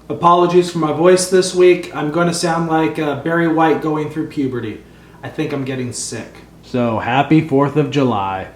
Apologies for my voice this week. I'm going to sound like Barry White going through puberty. I think I'm getting sick. So happy 4th of July.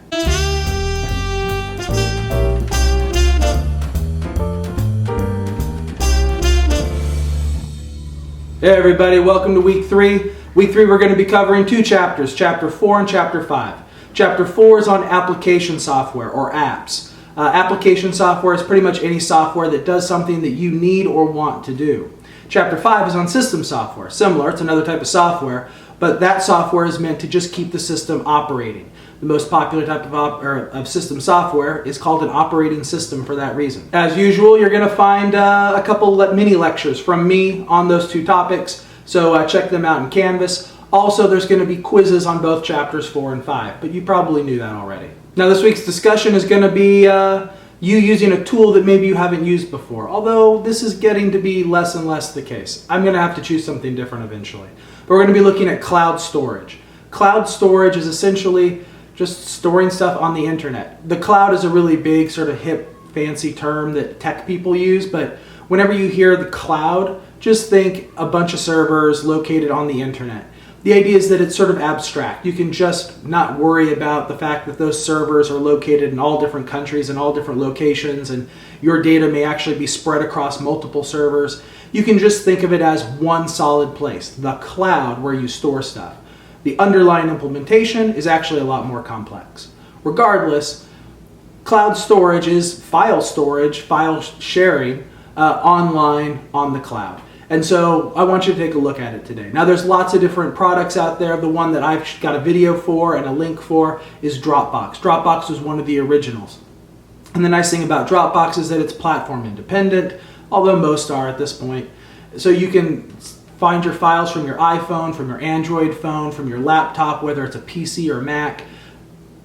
Hey everybody, welcome to week 3. Week 3 we're going to be covering 2 chapters, chapter 4 and chapter 5. Chapter 4 is on application software or apps. Application software is pretty much any software that does something that you need or want to do. Chapter 5 is on system software. Similar, it's another type of software, but that software is meant to just keep the system operating. The most popular type of system software is called an operating system for that reason. As usual, you're going to find a couple mini lectures from me on those 2 topics, so check them out in Canvas. Also, there's going to be quizzes on both chapters 4 and 5, but you probably knew that already. Now, this week's discussion is going to be you using a tool that maybe you haven't used before, although this is getting to be less and less the case. I'm going to have to choose something different eventually. But we're going to be looking at cloud storage. Cloud storage is essentially just storing stuff on the internet. The cloud is a really big, sort of hip, fancy term that tech people use, but whenever you hear the cloud, just think a bunch of servers located on the internet. The idea is that it's sort of abstract. You can just not worry about the fact that those servers are located in all different countries and all different locations, and your data may actually be spread across multiple servers. You can just think of it as one solid place, the cloud, where you store stuff. The underlying implementation is actually a lot more complex. Regardless, cloud storage is file storage, file sharing online on the cloud. And so I want you to take a look at it today. Now, there's lots of different products out there. The one that I've got a video for and a link for is Dropbox. Dropbox was one of the originals. And the nice thing about Dropbox is that it's platform independent, although most are at this point. So you can find your files from your iPhone, from your Android phone, from your laptop, whether it's a PC or Mac.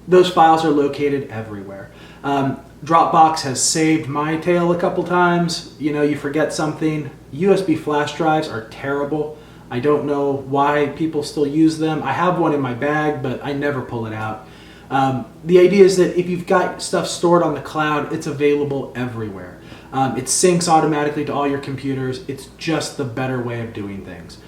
Those files are located everywhere. Dropbox has saved my tail a couple times. You know, you forget something. USB flash drives are terrible. I don't know why people still use them. I have one in my bag, but I never pull it out. The idea is that if you've got stuff stored on the cloud, it's available everywhere. It syncs automatically to all your computers. It's just the better way of doing things.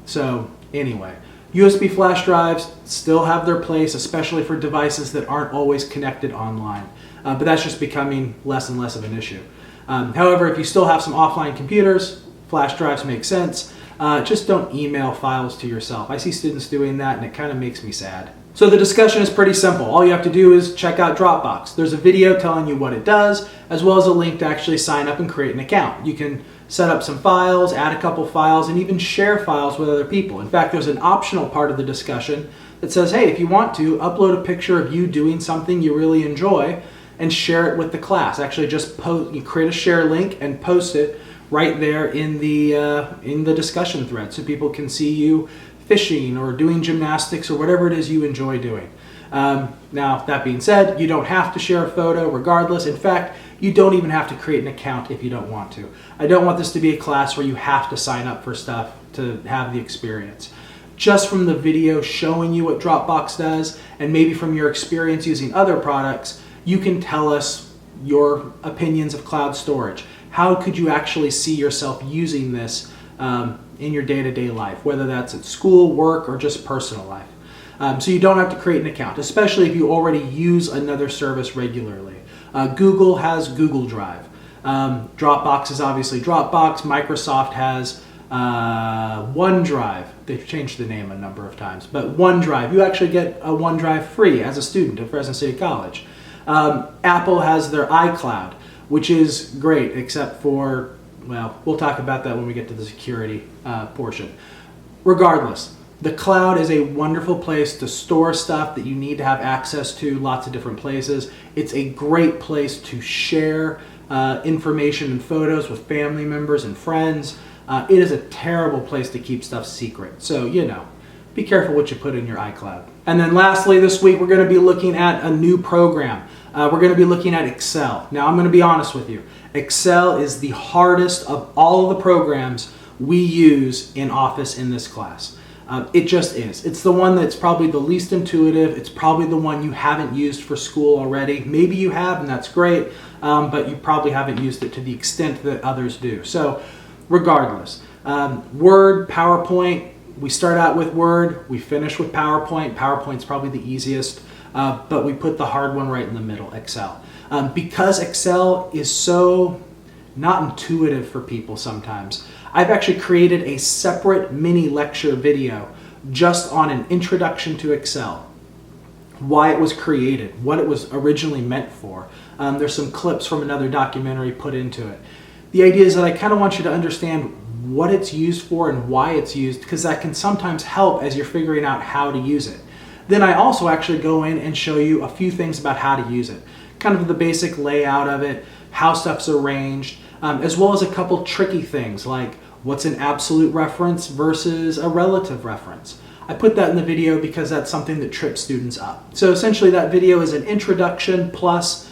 So anyway, USB flash drives still have their place, especially for devices that aren't always connected online. But that's just becoming less and less of an issue. However, if you still have some offline computers, flash drives make sense. Just don't email files to yourself. I see students doing that and it kind of makes me sad. So the discussion is pretty simple. All you have to do is check out Dropbox. There's a video telling you what it does, as well as a link to actually sign up and create an account. You can set up some files, add a couple files, and even share files with other people. In fact, there's an optional part of the discussion that says, hey, if you want to, upload a picture of you doing something you really enjoy and share it with the class. Actually, just you create a share link and post it right there in the discussion thread so people can see you fishing or doing gymnastics or whatever it is you enjoy doing. Now, that being said, you don't have to share a photo regardless. In fact, you don't even have to create an account if you don't want to. I don't want this to be a class where you have to sign up for stuff to have the experience. Just from the video showing you what Dropbox does, and maybe from your experience using other products, you can tell us your opinions of cloud storage. How could you actually see yourself using this in your day-to-day life, whether that's at school, work, or just personal life? So you don't have to create an account, especially if you already use another service regularly. Google has Google Drive. Dropbox is obviously Dropbox. Microsoft has OneDrive. They've changed the name a number of times, but OneDrive. You actually get a OneDrive free as a student at Fresno State College. Apple has their iCloud, which is great, except for, well, we'll talk about that when we get to the security portion. Regardless, the cloud is a wonderful place to store stuff that you need to have access to, lots of different places. It's a great place to share information and photos with family members and friends. It is a terrible place to keep stuff secret. So, you know, be careful what you put in your iCloud. And then lastly, this week we're going to be looking at a new program. We're going to be looking at Excel. Now, I'm going to be honest with you. Excel is the hardest of all of the programs we use in Office in this class. It just is. It's the one that's probably the least intuitive. It's probably the one you haven't used for school already. Maybe you have, and that's great, but you probably haven't used it to the extent that others do. So regardless, Word, PowerPoint, we start out with Word, we finish with PowerPoint. PowerPoint's probably the easiest, but we put the hard one right in the middle, Excel. Because Excel is so not intuitive for people sometimes, I've actually created a separate mini lecture video just on an introduction to Excel, why it was created, what it was originally meant for. There's some clips from another documentary put into it. The idea is that I kind of want you to understand what it's used for and why it's used, because that can sometimes help as you're figuring out how to use it. Then I also actually go in and show you a few things about how to use it, kind of the basic layout of it, how stuff's arranged, as well as a couple tricky things like what's an absolute reference versus a relative reference. I put that in the video because that's something that trips students up. So essentially that video is an introduction plus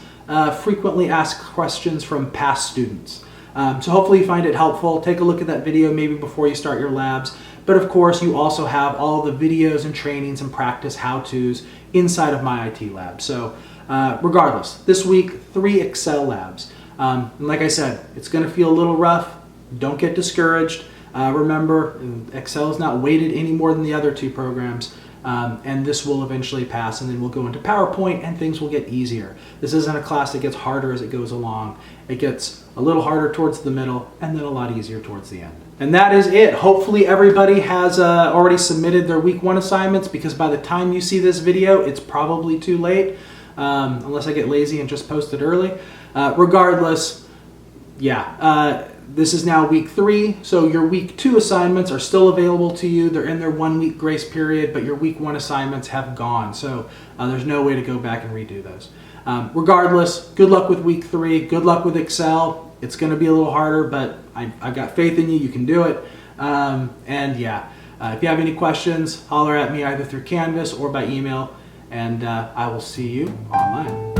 frequently asked questions from past students. So hopefully you find it helpful. Take a look at that video maybe before you start your labs. But of course you also have all the videos and trainings and practice how-tos inside of my IT lab. So regardless, this week 3 Excel labs. And like I said, it's going to feel a little rough. Don't get discouraged. Remember, Excel is not weighted any more than the other 2 programs, and this will eventually pass, and then we'll go into PowerPoint and things will get easier. This isn't a class that gets harder as it goes along. It gets a little harder towards the middle and then a lot easier towards the end. And that is it. Hopefully everybody has already submitted their week 1 assignments, because by the time you see this video, it's probably too late, unless I get lazy and just post it early. Regardless, yeah, this is now week 3, so your week 2 assignments are still available to you. They're in their 1-week grace period, but your week 1 assignments have gone, so there's no way to go back and redo those. Regardless, good luck with week 3. Good luck with Excel. It's going to be a little harder, but I've got faith in you. You can do it. And yeah, if you have any questions, holler at me either through Canvas or by email, and I will see you online.